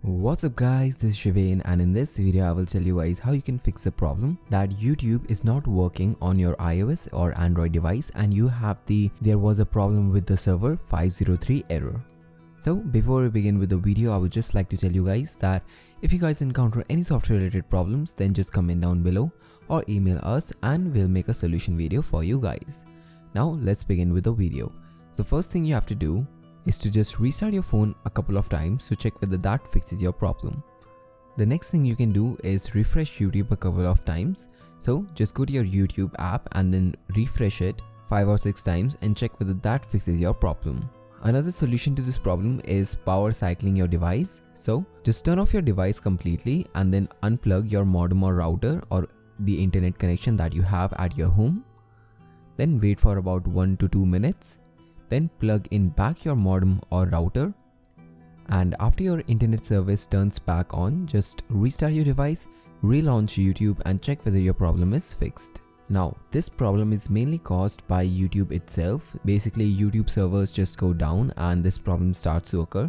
What's up guys, this is Shivain, and in this video I will tell you guys how you can fix the problem that YouTube is not working on your iOS or Android device and you have there was a problem with the server 503 error. So before we begin with the video, I would just like to tell you guys that if you guys encounter any software related problems, then just comment down below or email us and we'll make a solution video for you guys. Now let's begin with the video. The first thing you have to do is to just restart your phone a couple of times to check whether that fixes your problem. The next thing you can do is refresh YouTube a couple of times. So just go to your YouTube app and then refresh it 5 or 6 times and check whether that fixes your problem. Another solution to this problem is power cycling your device. So just turn off your device completely and then unplug your modem or router or the internet connection that you have at your home. Then wait for about 1 to 2 minutes. Then plug in back your modem or router, and after your internet service turns back on, just restart your device, relaunch YouTube and check whether your problem is fixed. Now this problem is mainly caused by YouTube itself. Basically YouTube servers just go down and this problem starts to occur.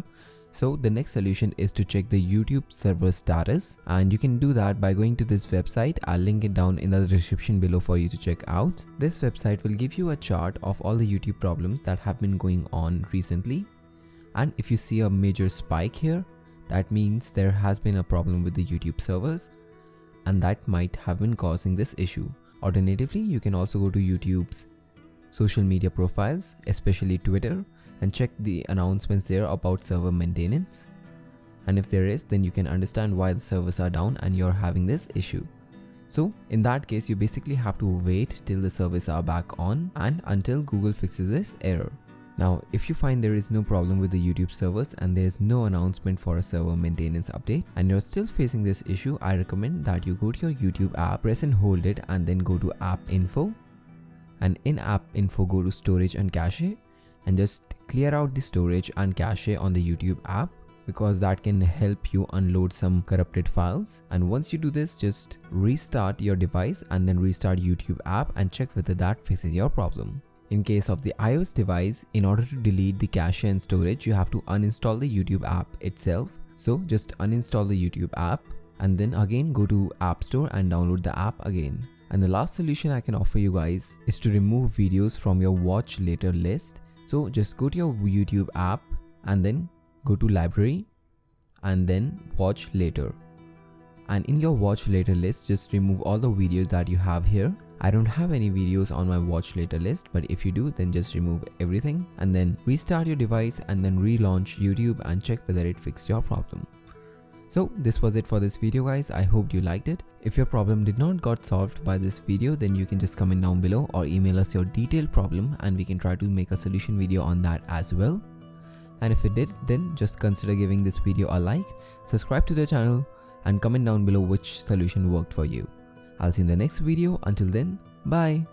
So the next solution is to check the YouTube server status, and you can do that by going to this website. I'll link it down in the description below for you to check out. This website will give you a chart of all the YouTube problems that have been going on recently, and if you see a major spike here, that means there has been a problem with the YouTube servers and that might have been causing this issue. Alternatively, you can also go to YouTube's social media profiles, especially Twitter, and check the announcements there about server maintenance, and if there is, then you can understand why the servers are down and you're having this issue. So in that case, you basically have to wait till the servers are back on and until Google fixes this error. Now if you find there is no problem with the YouTube servers and there is no announcement for a server maintenance update and you're still facing this issue, I recommend that you go to your YouTube app, press and hold it, and then go to app info, and in app info go to storage and cache and just clear out the storage and cache on the YouTube app, because that can help you unload some corrupted files. And once you do this, just restart your device and then restart YouTube app and check whether that fixes your problem. In case of the iOS device, in order to delete the cache and storage, you have to uninstall the YouTube app itself. So just uninstall the YouTube app and then again go to App Store and download the app again. And the last solution I can offer you guys is to remove videos from your watch later list. So just go to your YouTube app and then go to library and then watch later. And in your watch later list, just remove all the videos that you have here. I don't have any videos on my watch later list, but if you do, then just remove everything and then restart your device and then relaunch YouTube and check whether it fixed your problem. So this was it for this video guys. I hope you liked it. If your problem did not got solved by this video, then you can just comment down below or email us your detailed problem and we can try to make a solution video on that as well. And if it did, then just consider giving this video a like, subscribe to the channel and comment down below which solution worked for you. I'll see you in the next video. Until then, bye.